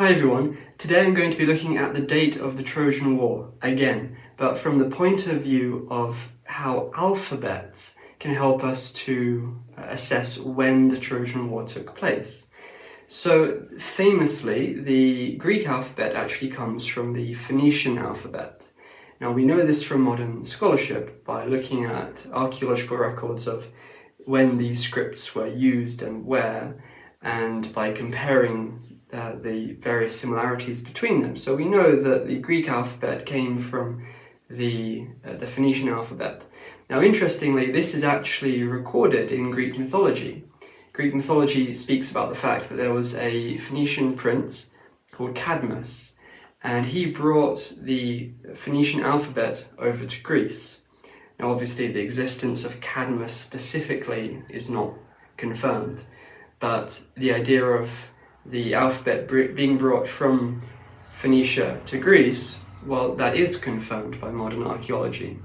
Hi everyone, today I'm going to be looking at the date of the Trojan War again, but from the point of view of how alphabets can help us to assess when the Trojan War took place. So famously, the Greek alphabet actually comes from the Phoenician alphabet. Now we know this from modern scholarship by looking at archaeological records of when these scripts were used and where, and by comparing the various similarities between them. So we know that the Greek alphabet came from the Phoenician alphabet. Now interestingly, this is actually recorded in Greek mythology. Greek mythology speaks about the fact that there was a Phoenician prince called Cadmus, and he brought the Phoenician alphabet over to Greece. Now obviously the existence of Cadmus specifically is not confirmed, but the idea of the alphabet being brought from Phoenicia to Greece, well, that is confirmed by modern archaeology.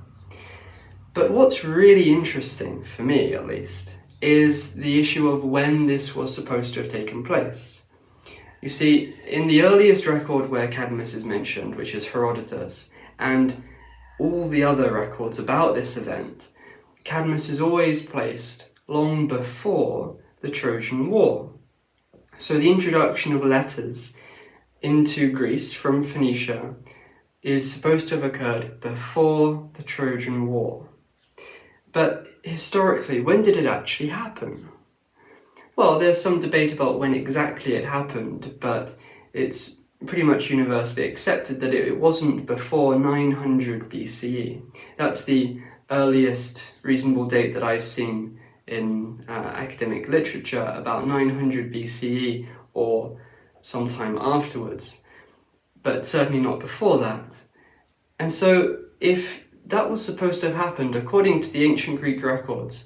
But what's really interesting, for me at least, is the issue of when this was supposed to have taken place. You see, in the earliest record where Cadmus is mentioned, which is Herodotus, and all the other records about this event, Cadmus is always placed long before the Trojan War. So the introduction of letters into Greece from Phoenicia is supposed to have occurred before the Trojan War. But historically, when did it actually happen? Well, there's some debate about when exactly it happened, but it's pretty much universally accepted that it wasn't before 900 BCE. That's the earliest reasonable date that I've seen in academic literature, about 900 BCE or sometime afterwards, but certainly not before that. And so if that was supposed to have happened, according to the ancient Greek records,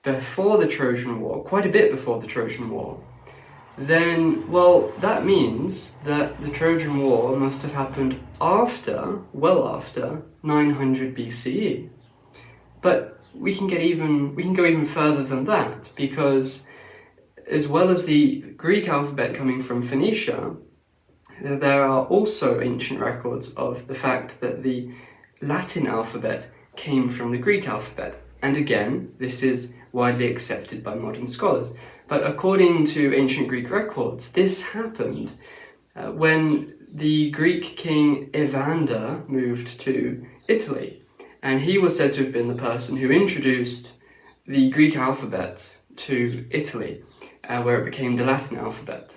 before the Trojan War, quite a bit before the Trojan War, then, well, that means that the Trojan War must have happened after, well after, 900 BCE. But we can go even further than that, because as well as the Greek alphabet coming from Phoenicia, there are also ancient records of the fact that the Latin alphabet came from the Greek alphabet. And again, this is widely accepted by modern scholars. But according to ancient Greek records, this happened when the Greek king Evander moved to Italy. And he was said to have been the person who introduced the Greek alphabet to Italy, where it became the Latin alphabet.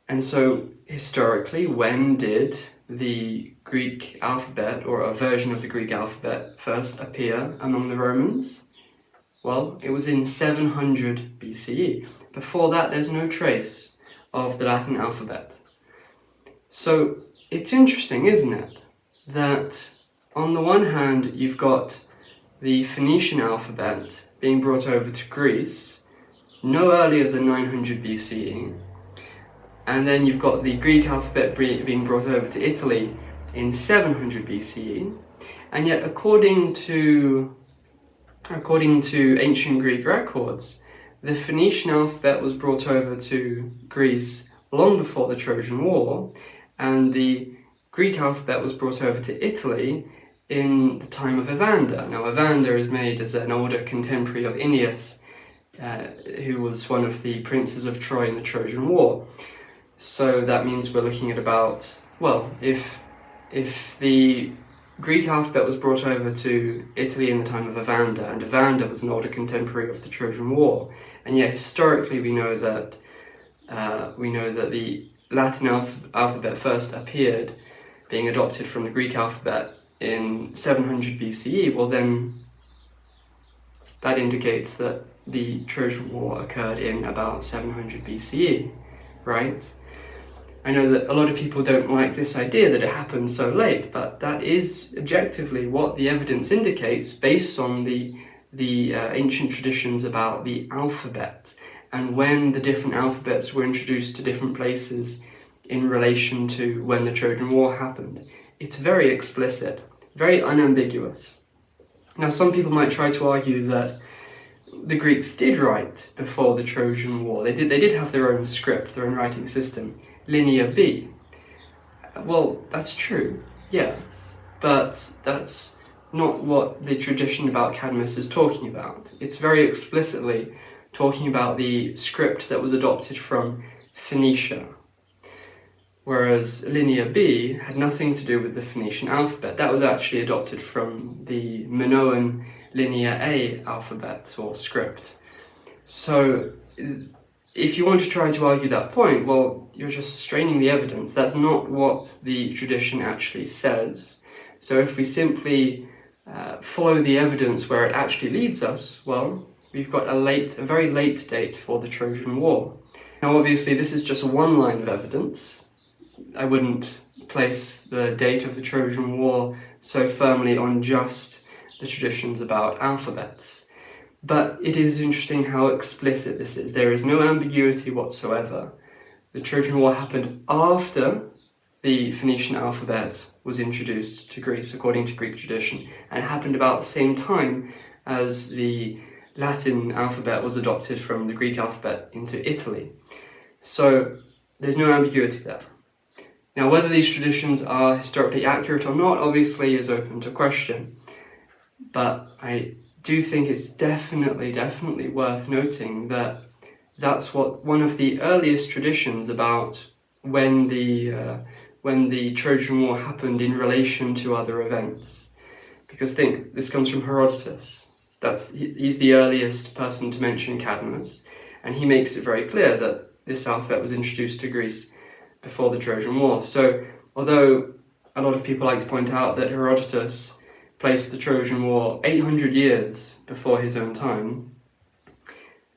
And so, historically, when did the Greek alphabet, or a version of the Greek alphabet, first appear among the Romans? Well, it was in 700 BCE. Before that, there's no trace of the Latin alphabet. So, it's interesting, isn't it, that on the one hand, you've got the Phoenician alphabet being brought over to Greece no earlier than 900 BCE, and then you've got the Greek alphabet being brought over to Italy in 700 BCE, and yet according to ancient Greek records, the Phoenician alphabet was brought over to Greece long before the Trojan War, and the Greek alphabet was brought over to Italy in the time of Evander. Now, Evander is made as an older contemporary of Aeneas, who was one of the princes of Troy in the Trojan War. So that means we're looking at about, well, if the Greek alphabet was brought over to Italy in the time of Evander, and Evander was an older contemporary of the Trojan War, and yet historically we know that the Latin alphabet first appeared, being adopted from the Greek alphabet, in 700 BCE, well then that indicates that the Trojan War occurred in about 700 BCE, right? I know that a lot of people don't like this idea that it happened so late, but that is objectively what the evidence indicates based on the ancient traditions about the alphabet and when the different alphabets were introduced to different places in relation to when the Trojan War happened. It's very explicit, very unambiguous. Now, some people might try to argue that the Greeks did write before the Trojan War. They did have their own script, their own writing system. Linear B. Well, that's true, yes, but that's not what the tradition about Cadmus is talking about. It's very explicitly talking about the script that was adopted from Phoenicia, whereas Linear B had nothing to do with the Phoenician alphabet. That was actually adopted from the Minoan Linear A alphabet or script. So if you want to try to argue that point, well, you're just straining the evidence. That's not what the tradition actually says. So if we simply follow the evidence where it actually leads us, well, we've got a very late date for the Trojan War. Now, obviously, this is just one line of evidence. I wouldn't place the date of the Trojan War so firmly on just the traditions about alphabets. But it is interesting how explicit this is. There is no ambiguity whatsoever. The Trojan War happened after the Phoenician alphabet was introduced to Greece, according to Greek tradition, and it happened about the same time as the Latin alphabet was adopted from the Greek alphabet into Italy. So there's no ambiguity there. Now, whether these traditions are historically accurate or not, obviously is open to question. But I do think it's definitely worth noting that that's what one of the earliest traditions about when the Trojan War happened in relation to other events. Because think, this comes from Herodotus. He's the earliest person to mention Cadmus, and he makes it very clear that this alphabet was introduced to Greece before the Trojan War. So although a lot of people like to point out that Herodotus placed the Trojan War 800 years before his own time,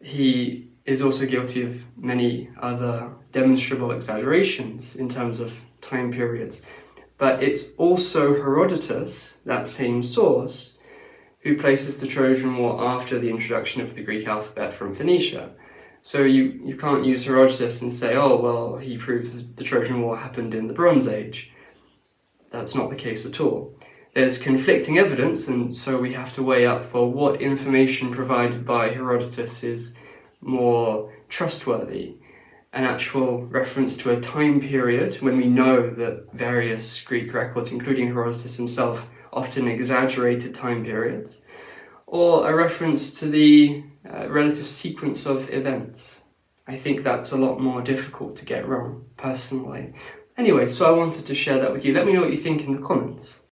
he is also guilty of many other demonstrable exaggerations in terms of time periods. But it's also Herodotus, that same source, who places the Trojan War after the introduction of the Greek alphabet from Phoenicia. So you can't use Herodotus and say, oh, well, he proves the Trojan War happened in the Bronze Age. That's not the case at all. There's conflicting evidence, and so we have to weigh up, well, what information provided by Herodotus is more trustworthy. An actual reference to a time period when we know that various Greek records, including Herodotus himself, often exaggerated time periods, or a reference to the relative sequence of events. I think that's a lot more difficult to get wrong, personally. Anyway, so I wanted to share that with you. Let me know what you think in the comments.